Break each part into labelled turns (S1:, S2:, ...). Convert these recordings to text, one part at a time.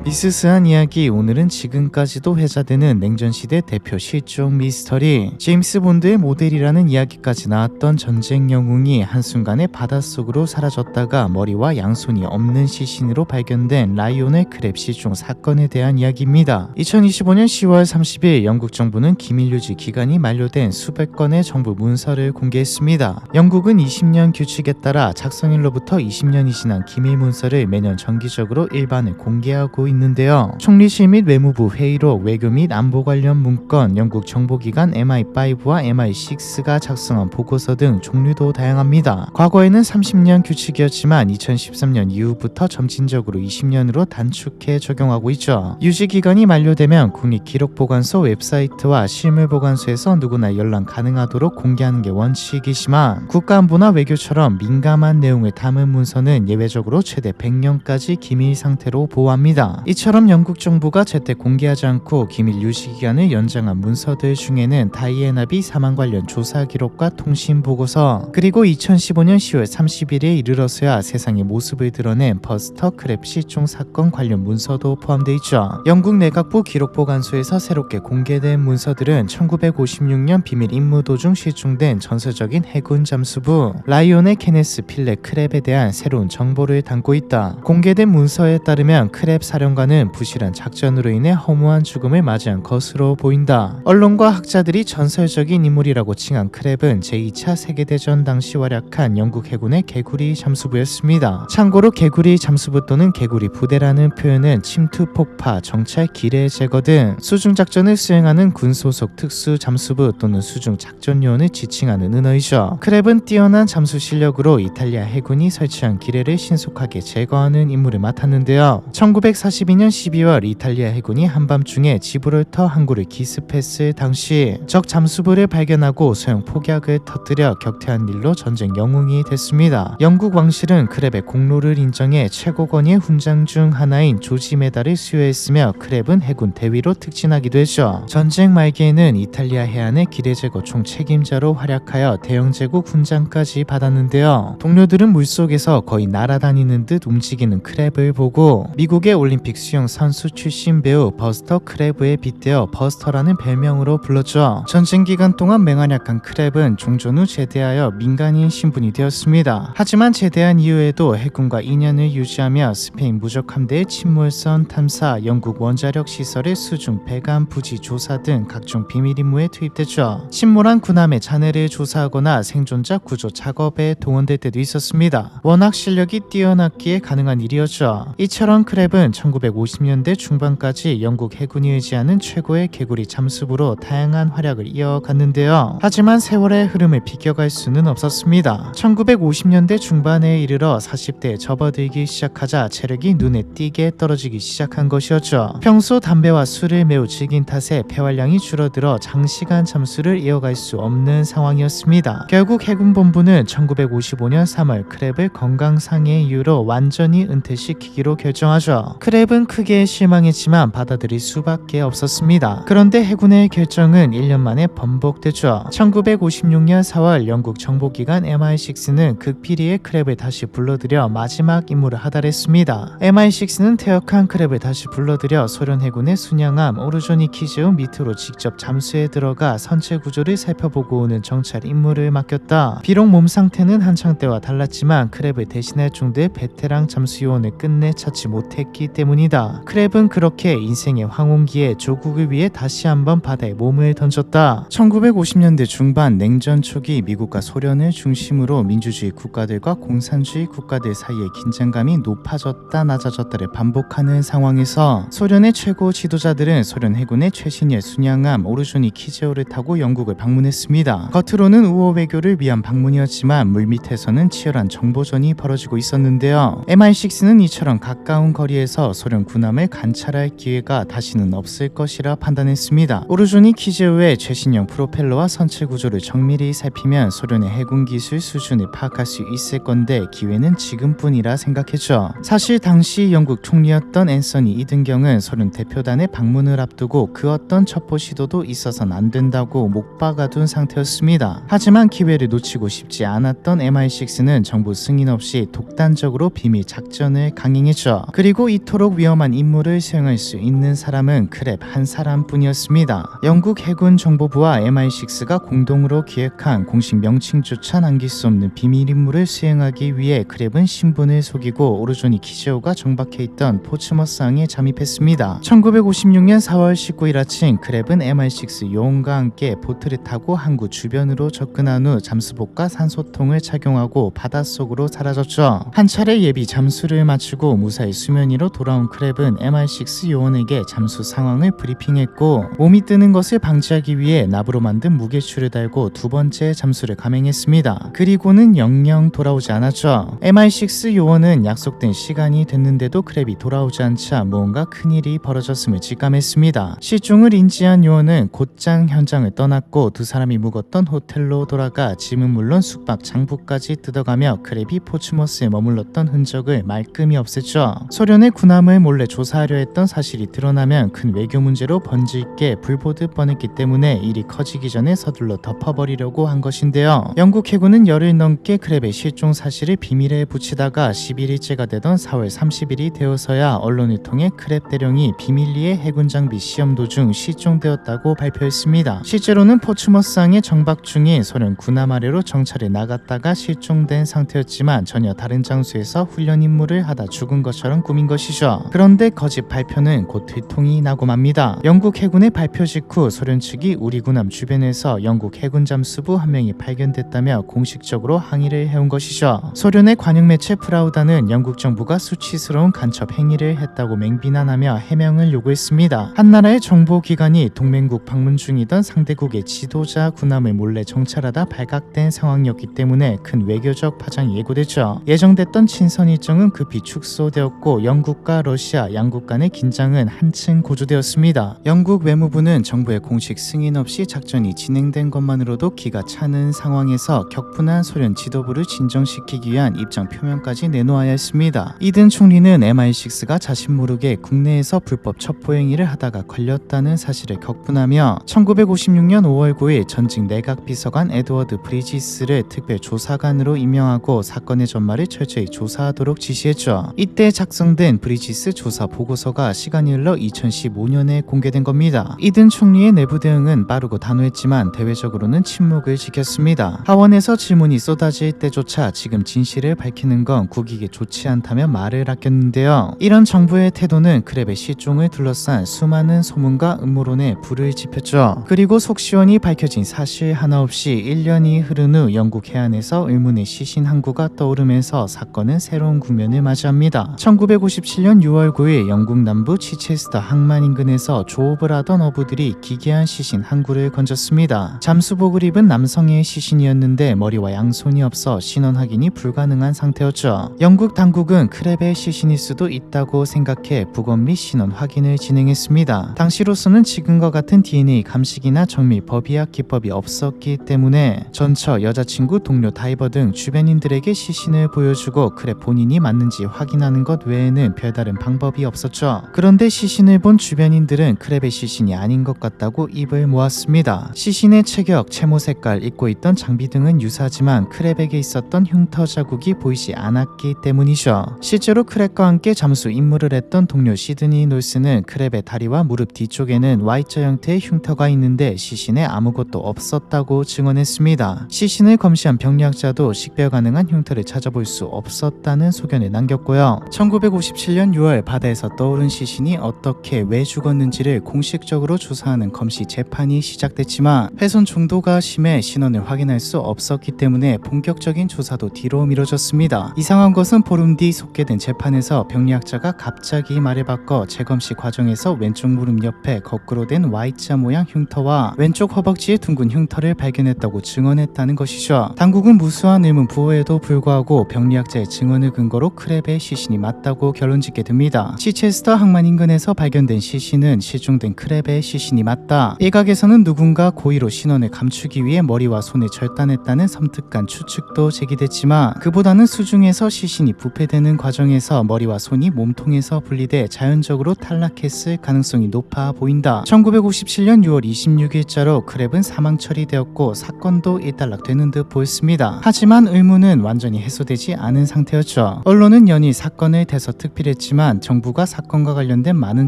S1: 비스스한 이야기. 오늘은 지금까지도 회자되는 냉전시대 대표 실종 미스터리, 제임스 본드의 모델이라는 이야기까지 나왔던 전쟁 영웅이 한순간에 바닷속으로 사라졌다가 머리와 양손이 없는 시신으로 발견된 라이오넬 크랩 실종 사건에 대한 이야기입니다. 2025년 10월 30일 영국 정부는 기밀 유지 기간이 만료된 수백 건의 정부 문서를 공개했습니다. 영국은 20년 규칙에 따라 작성일로부터 20년이 지난 기밀 문서를 매년 정기적으로 일반에 공개하고 있는데요. 총리실 및 외무부 회의록, 외교 및 안보 관련 문건, 영국 정보기관 MI5와 MI6가 작성한 보고서 등 종류도 다양합니다. 과거에는 30년 규칙이었지만 2013년 이후부터 점진적으로 20년으로 단축해 적용하고 있죠. 유지기간이 만료되면 국립기록보관소 웹사이트와 실물보관소에서 누구나 열람 가능하도록 공개하는 게 원칙이지만 국가안보나 외교처럼 민감한 내용을 담은 문서는 예외적으로 최대 100년까지 기밀 상태로 보호합니다. 이처럼 영국 정부가 제때 공개하지 않고 기밀 유지기간을 연장한 문서들 중에는 다이애나 비 사망 관련 조사 기록과 통신 보고서, 그리고 2015년 10월 30일에 이르러서야 세상의 모습을 드러낸 버스터 크랩 실종 사건 관련 문서도 포함되어 있죠. 영국 내각부 기록보관소에서 새롭게 공개된 문서들은 1956년 비밀 임무 도중 실종된 전설적인 해군 잠수부 라이오넬 케네스 필레 크랩에 대한 새로운 정보를 담고 있다. 공개된 문서에 따르면 크랩 사령관은 부실한 작전으로 인해 허무한 죽음을 맞이한 것으로 보인다. 언론과 학자들이 전설적인 인물이라고 칭한 크랩은 제2차 세계대전 당시 활약한 영국 해군의 개구리 잠수부였습니다. 참고로 개구리 잠수부 또는 개구리 부대라는 표현은 침투, 폭파, 정찰, 기뢰 제거 등 수중작전을 수행하는 군소속 특수 잠수부 또는 수중 작전요원을 지칭하는 은어이죠. 크랩은 뛰어난 잠수 실력으로 이탈리아 해군이 설치한 기뢰를 신속하게 제거하는 임무를 맡았는데요. 1942년 12월 이탈리아 해군이 한밤중에 지브롤터 항구를 기습했을 당시 적 잠수부를 발견하고 소형 폭약을 터뜨려 격퇴한 일로 전쟁 영웅이 됐습니다. 영국 왕실은 크랩의 공로를 인정해 최고권위의 훈장 중 하나인 조지 메달을 수여했으며 크랩은 해군 대위로 특진하기도 했죠. 전쟁 말기에는 이탈리아 해안의 기뢰 제거 총 책임자로 활약하여 대영 제국 훈장까지 받았는데요. 동료들은 물속에서 거의 날아다니는 듯 움직이는 크랩을 보고 미국의 올림픽 수영 선수 출신 배우 버스터 크랩에 빗대어 버스터라는 별명으로 불렀죠. 전쟁 기간 동안 맹활약한 크랩은 종전 후 제대하여 민간인 신분이 되었습니다. 하지만 제대한 이후에도 해군과 인연을 유지하며 스페인 무적 함대의 침몰선 탐사, 영국 원자력 시설의 수중 배관 부지 조사 등 각종 비밀 임무에 투입됐죠. 침몰한 군함의 잔해를 조사하거나 생존자 구조 작업에 동원될 때도 있었습니다. 워낙 실력이 뛰어났기에 가능한 일이었죠. 이처럼 크랩은 1950년대 중반까지 영국 해군이 의지하는 최고의 개구리 잠수부로 다양한 활약을 이어갔는데요. 하지만 세월의 흐름을 비껴갈 수는 없었습니다. 1950년대 중반에 이르러 40대에 접어들기 시작하자 체력이 눈에 띄게 떨어지기 시작한 것이었죠. 평소 담배와 술을 매우 즐긴 탓에 폐활량이 줄어들어 장시간 잠수를 이어갈 수 없는 상황이었습니다. 결국 해군본부는 1955년 3월 크랩을 건강상의 이유로 완전히 은퇴시키기로 결정하죠. 크랩은 크게 실망했지만 받아들일 수밖에 없었습니다. 그런데 해군의 결정은 1년 만에 번복됐죠. 1956년 4월 영국 정보기관 MI6는 극비리의 크랩을 다시 불러들여 마지막 임무를 하달했습니다. MI6는 퇴역한 크랩을 다시 불러들여 소련 해군의 순양함 오르조니키제우 밑으로 직접 잠수에 들어가 선체 구조를 살펴보고 오는 정찰 임무를 맡겼다. 비록 몸 상태는 한창 때와 달랐지만 크랩을 대신할 정도의 베테랑 잠수요원을 끝내 찾지 못했기 때문이다. 크랩은 그렇게 인생의 황혼기에 조국을 위해 다시 한번 바다에 몸을 던졌다. 1950년대 중반 냉전 초기 미국과 소련을 중심으로 민주주의 국가들과 공산주의 국가들 사이의 긴장감이 높아졌다 낮아졌다를 반복하는 상황에서 소련의 최고 지도자들은 소련 해군의 최신의 순양함 오르조니키제오를 타고 영국을 방문했습니다. 겉으로는 우호 외교를 위한 방문이었지만 물밑에서는 치열한 정보전이 벌어지고 있었는데요. MI6는 이처럼 가까운 거리에서 소련 군함을 관찰할 기회가 다시는 없을 것이라 판단했습니다. 오르조니키제오의 최신형 프로펠러와 선체 구조를 정밀히 살피면 소련의 해군 기술 수준을 파악할 수 있을 건데 기회는 지금뿐이라 생각했죠. 사실 당시 영국 총리였던 앤서니 이든경은 소련 대표단의 방문을 앞두고 그 어떤 첩보 시도도 있어선 안 된다고 못 박아둔 상태였습니다. 하지만 기회를 놓치고 싶지 않았던 MI6는 정부 승인 없이 독단적으로 비밀 작전을 강행했죠. 그리고 이토록 위험한 임무를 수행할 수 있는 사람은 크랩 한 사람뿐이었습니다. 영국 해군 정보부와 MI6가 공동으로 기획한 공식 명칭조차 남길 수 없는 비밀 임무를 수행하기 위해 크랩은 신분을 속이고 오르조니 키제오가 정박해 있던 포츠머스항에 잠입했습니다. 1956년 4월 19일 아침 크랩은 MI6 요원과 함께 보트를 타고 항구 주변으로 접근한 후 잠수복과 산소통을 착용하고 바닷속으로 사라졌죠. 한 차례 예비 잠수를 마치고 무사히 수면 위로 돌아온 크랩은 MI6 요원에게 잠수 상황을 브리핑했고 몸이 뜨는 것을 방지하기 위해 납으로 만든 무게추를 달고 두 번째 잠수를 감행했습니다. 그리고는 영영 돌아오지 않았죠. MI6 요원은 약속된 시간이 됐는데도 크랩이 돌아오지 않자 무언가 큰일이 벌어졌음을 직감했습니다. 실종을 인지한 요원은 곧장 현장을 떠났고 두 사람이 묵었던 호텔로 돌아가 짐은 물론 숙박 장부까지 뜯어가며 크랩이 포츠머스에 머물렀던 흔적을 말끔히 없앴죠. 소련의 군함을 몰래 조사하려 했던 사실이 드러나면 큰 외교 문제로 번질게 불보듯 뻔했기 때문에 일이 커지기 전에 서둘러 덮어버리려고 한 것인데요. 영국 해군은 열흘 넘게 크랩의 실종 사실을 비밀에 붙이다가 11일째가 되던 4월 30일이 되어서야 언론을 통해 크랩 대령이 비밀리에 해군 장비 시험 도중 실종되었다고 발표했습니다. 실제로는 포츠머스항에 정박 중인 소련 군함 아래로 정찰에 나갔다가 실종된 상태였지만 전혀 다른 장소에서 훈련 임무를 하다 죽은 것처럼 꾸민 것이죠. 그런데 거짓 발표는 곧 들통이 나고 맙니다. 영국 해군의 발표 직후 소련 측이 우리 군함 주변에서 영국 해군 잠수부 한 명이 발견됐다며 공식적으로 항의를 해온 것이죠. 소련의 관영 매체 프라우다는 영국 정부가 수치스러운 간첩 행위를 했다고 맹비난하며 해명을 요구했습니다. 한 나라의 정보기관이 동맹국 방문 중이던 상대국의 지도자 군함을 몰래 정찰하다 발각된 상황이었기 때문에 큰 외교적 파장이 예고됐죠. 예정됐던 친선 일정은 급히 축소되었고 영국과 러시아 양국 간의 긴장은 한층 고조되었습니다. 영국 외무부는 정부의 공식 승인 없이 작전이 진행된 것만으로도 기가 차는 상황에서 격분한 소련 지도부를 진정시키기 위한 입장 표명까지 내놓아야 했습니다. 이든 총리는 MI6가 자신 모르게 국내에서 불법 첩보 행위를 하다가 걸렸다는 사실을 격분하며 1956년 5월 9일 전직 내각 비서관 에드워드 브리지스를 특별 조사관으로 임명하고 사건의 전말을 철저히 조사하도록 지시했죠. 이때 작성된 브리지스 조사 보고서가 시간이 흘러 2015년에 공개된 겁니다. 이든 총리의 내부 대응은 빠르고 단호했지만 대외적으로는 침묵을 지켰습니다. 하원에서 질문이 쏟아질 때조차 지금 진실을 밝히는 건 국익에 좋지 않다며 말을 아꼈는데요. 이런 정부의 태도는 크랩의 실종을 둘러싼 수많은 소문과 음모론에 불을 지폈죠. 그리고 속시원히 밝혀진 사실 하나 없이 1년이 흐른 후 영국 해안에서 의문의 시신 항구가 떠오르면서 사건은 새로운 국면을 맞이합니다. 1957년 6월 9일 영국 남부 치체스터 항만 인근에서 조업을 하던 어부들이 기괴한 시신 항구를 건졌습니다. 잠수복을 입은 남성의 시신이었는데 머리와 양손이 없어 신원 확인이 불가능한 상태였죠. 영국 당국은 크랩의 시신일 수도 있다고 생각해 부검 및 신원 확인을 진행했습니다. 당시로서는 지금과 같은 DNA 감식이나 정밀 법의학 기법이 없었기 때문에 전처, 여자친구, 동료 다이버 등 주변인들에게 시신을 보여주고 크랩 본인이 맞는지 확인하는 것 외에는 별다른 방법이 없었죠. 그런데 시신을 본 주변인들은 크랩의 시신이 아닌 것 같다고 입을 모았습니다. 시신의 체격, 채모 색깔, 입고 있던 장비 등은 유사하지만 크랩에게 있었던 흉터 자국이 보이지 않았기 때문이죠. 실제로 크랩과 함께 잠수 임무를 했던 동료 시드니 놀스는 크랩의 다리와 무릎 뒤쪽에는 Y자 형태의 흉터가 있는데 시신에 아무것도 없었다고 증언했습니다. 시신을 검시한 병리학자도 식별 가능한 흉터를 찾아볼 수 없었다는 소견을 남겼고요. 1957년 6월 바다에서 떠오른 시신이 어떻게 왜 죽었는지를 공식적으로 조사하는 검시 재판이 시작됐지만 훼손 정도가 심해 신원을 확인할 수 없었기 때문에 본격적인 조사도 뒤로 미뤄졌습니다. 이상한 것은 보름 뒤 속개된 재판에서 병리학자가 갑자기 말을 바꿔 재검시 과정에서 왼쪽 무릎 옆에 거꾸로 된 Y자 모양 흉터와 왼쪽 허벅지에 둥근 흉터를 발견했다고 증언했다는 것이죠. 당국은 무수한 의문 부호에도 불구하고 병리학자의 증언을 근거로 크랩의 시신이 맞다고 결론짓게 됩니다. 치체스터 항만 인근에서 발견된 시신은 실종된 크랩의 시신이 맞다. 일각에서는 누군가 고의로 신원을 감추기 위해 머리와 손을 절단했다는 섬뜩한 추측도 제기됐지만 그보다는 수중에서 시신이 부패되는 과정에서 머리와 손이 몸통에서 분리돼 자연적으로 탈락했을 가능성이 높아 보인다. 1957년 6월 26일자로 크랩은 사망 처리되었고 사건도 일단락되는 듯 보였습니다. 하지만 의문은 완전히 해소되지 않은 상태였죠. 언론은 연일 사건을 대서특필했지만 하지만 정부가 사건과 관련된 많은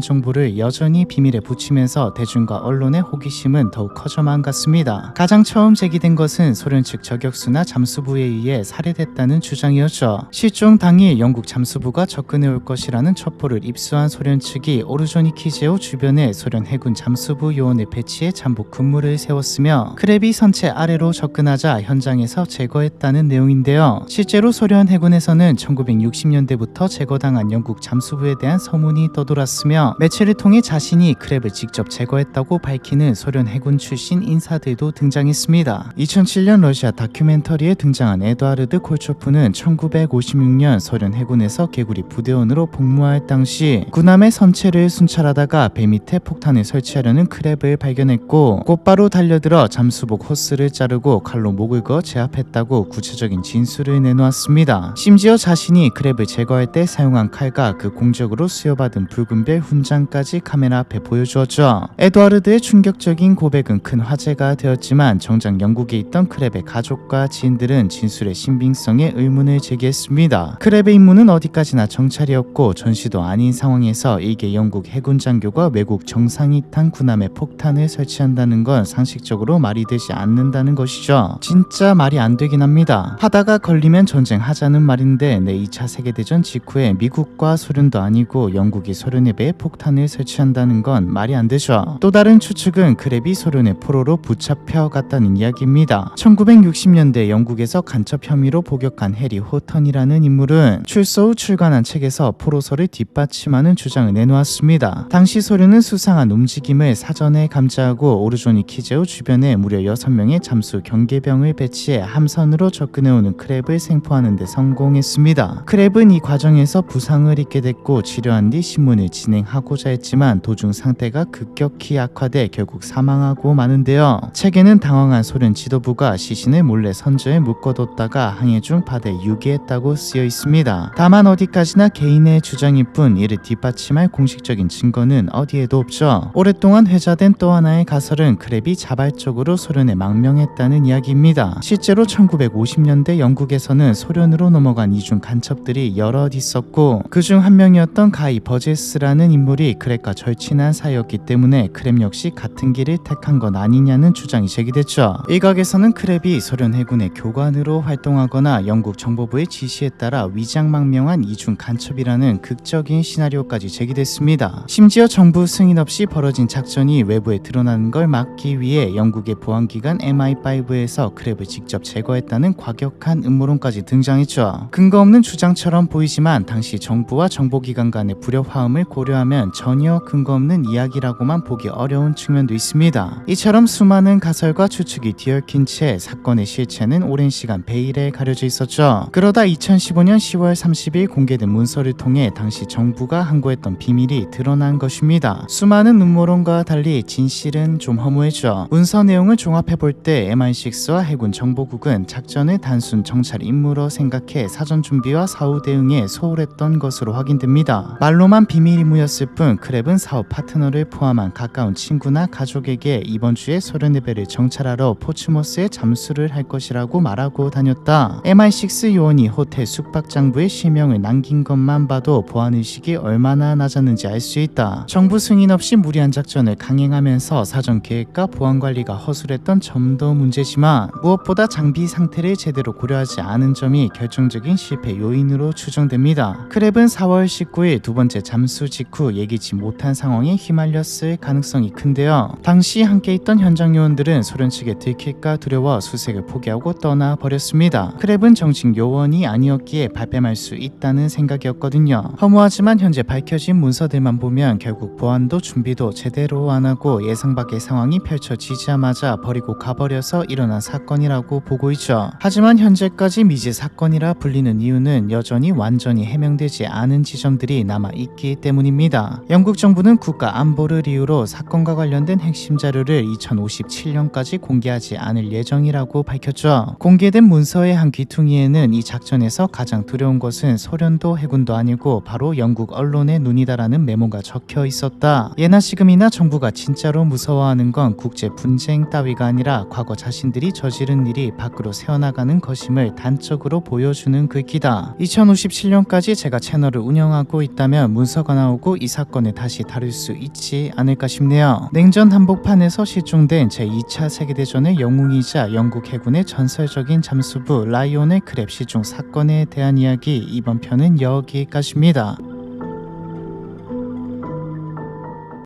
S1: 정보를 여전히 비밀에 붙이면서 대중과 언론의 호기심은 더욱 커져만 갔습니다. 가장 처음 제기된 것은 소련 측 저격수나 잠수부에 의해 살해됐다는 주장이었죠. 실종 당일 영국 잠수부가 접근해 올 것이라는 첩보를 입수한 소련 측이 오르조니키제호 주변에 소련 해군 잠수부 요원을 배치해 잠복 근무를 세웠으며 크랩이 선체 아래로 접근하자 현장에서 제거했다는 내용인데요. 실제로 소련 해군에서는 1960년대부터 제거당한 영국 잠수부에 대한 소문이 떠돌았으며 매체를 통해 자신이 크랩을 직접 제거했다고 밝히는 소련 해군 출신 인사들도 등장했습니다. 2007년 러시아 다큐멘터리에 등장한 에드와르드 콜초프는 1956년 소련 해군에서 개구리 부대원으로 복무할 당시 군함의 선체를 순찰하다가 배 밑에 폭탄을 설치하려는 크랩을 발견했고 곧바로 달려들어 잠수복 호스를 자르고 칼로 목을 그어 제압했다고 구체적인 진술을 내놓았습니다. 심지어 자신이 크랩을 제거할 때 사용한 칼과 그 공적으로 수여받은 붉은별 훈장까지 카메라 앞에 보여주었죠. 에드와르드의 충격적인 고백은 큰 화제가 되었지만 정작 영국에 있던 크랩의 가족과 지인들은 진술의 신빙성에 의문을 제기했습니다. 크랩의 임무는 어디까지나 정찰이었고 전시도 아닌 상황에서 일개 영국 해군 장교가 외국 정상이 탄 군함에 폭탄을 설치한다는 건 상식적으로 말이 되지 않는다는 것이죠. 진짜 말이 안 되긴 합니다. 하다가 걸리면 전쟁하자는 말인데 내 2차 세계대전 직후에 미국과 소련도 아니고 영국이 소련에 배에 폭탄을 설치한다는 건 말이 안 되죠. 또 다른 추측은 크랩이 소련의 포로로 붙잡혀 갔다는 이야기입니다. 1960년대 영국에서 간첩 혐의로 복역한 해리 호턴이라는 인물은 출소 후 출간한 책에서 포로서를 뒷받침하는 주장을 내놓았습니다. 당시 소련은 수상한 움직임을 사전에 감지하고 오르조니키제호 주변에 무려 6명의 잠수 경계병을 배치해 함선으로 접근해오는 크랩을 생포하는 데 성공했습니다. 크랩은 이 과정에서 부상을 입게 됐고 치료한 뒤 신문을 진행하고자 했지만 도중 상태가 급격히 악화돼 결국 사망하고 마는데요. 책에는 당황한 소련 지도부가 시신을 몰래 선저에 묶어뒀다가 항해 중 바다에 유기했다고 쓰여 있습니다. 다만 어디까지나 개인의 주장일 뿐 이를 뒷받침할 공식적인 증거는 어디에도 없죠. 오랫동안 회자된 또 하나의 가설은 크랩이 자발적으로 소련에 망명했다는 이야기입니다. 실제로 1950년대 영국에서는 소련으로 넘어간 이중 간첩들이 여럿 있었고 그중 한 명이었던 가이 버제스라는 인물이 크랩과 절친한 사이였기 때문에 크랩 역시 같은 길을 택한 것 아니냐는 주장이 제기됐죠. 일각에서는 크랩이 소련 해군의 교관으로 활동하거나 영국 정보부의 지시에 따라 위장 망명한 이중 간첩이라는 극적인 시나리오까지 제기됐습니다. 심지어 정부 승인 없이 벌어진 작전이 외부에 드러나는 걸 막기 위해 영국의 보안기관 MI5에서 크랩을 직접 제거했다는 과격한 음모론까지 등장했죠. 근거 없는 주장처럼 보이지만 당시 정부와 정보기관 간의 불협화음을 고려하면 전혀 근거 없는 이야기라고만 보기 어려운 측면도 있습니다. 이처럼 수많은 가설과 추측이 뒤얽힌 채 사건의 실체는 오랜 시간 베일에 가려져 있었죠. 그러다 2015년 10월 30일 공개된 문서를 통해 당시 정부가 항고했던 비밀이 드러난 것입니다. 수많은 음모론과 달리 진실은 좀 허무해져. 문서 내용을 종합해볼 때 MI6와 해군 정보국은 작전을 단순 정찰 임무로 생각해 사전 준비와 사후 대응에 소홀했던 것으로 확인됩니다. 말로만 비밀 임무였을 뿐 크랩은 사업 파트너를 포함한 가까운 친구나 가족에게 이번 주에 소련의 배를 정찰하러 포츠모스에 잠수를 할 것이라고 말하고 다녔다. MI6 요원이 호텔 숙박장부에 실명을 남긴 것만 봐도 보안의식이 얼마나 낮았는지 알 수 있다. 정부 승인 없이 무리한 작전을 강행하면서 사전 계획과 보안 관리가 허술했던 점도 문제지만 무엇보다 장비 상태를 제대로 고려하지 않은 점이 결정적인 실패 요인으로 추정됩니다. 크랩은 4월 19일 두 번째 잠수 직후 예기치 못한 상황에 휘말렸을 가능성이 큰데요. 당시 함께 있던 현장 요원들은 소련 측에 들킬까 두려워 수색을 포기하고 떠나버렸습니다. 크랩은 정식 요원이 아니었기에 발뺌할 수 있다는 생각이었거든요. 허무하지만 현재 밝혀진 문서들만 보면 결국 보안도 준비도 제대로 안 하고 예상 밖의 상황이 펼쳐지자마자 버리고 가버려서 일어난 사건이라고 보고 있죠. 하지만 현재까지 미제 사건이라 불리는 이유는 여전히 완전히 해명되지 않은 지점들이 남아있기 때문입니다. 영국 정부는 국가 안보를 이유로 사건과 관련된 핵심 자료를 2057년까지 공개하지 않을 예정이라고 밝혔죠. 공개된 문서의 한 귀퉁이에는 이 작전에서 가장 두려운 것은 소련도 해군도 아니고 바로 영국 언론의 눈이다라는 메모가 적혀 있었다. 예나 지금이나 정부가 진짜로 무서워하는 건 국제 분쟁 따위가 아니라 과거 자신들이 저지른 일이 밖으로 새어나가는 것임을 단적으로 보여주는 글귀다. 2057년까지 제가 채널을 운영 운영하고 있다면 문서가 나오고 이 사건을 다시 다룰 수 있지 않을까 싶네요. 냉전 한복판에서 실종된 제2차 세계대전의 영웅이자 영국 해군의 전설적인 잠수부 라이오넬 크랩 실종 사건에 대한 이야기, 이번 편은 여기까지입니다.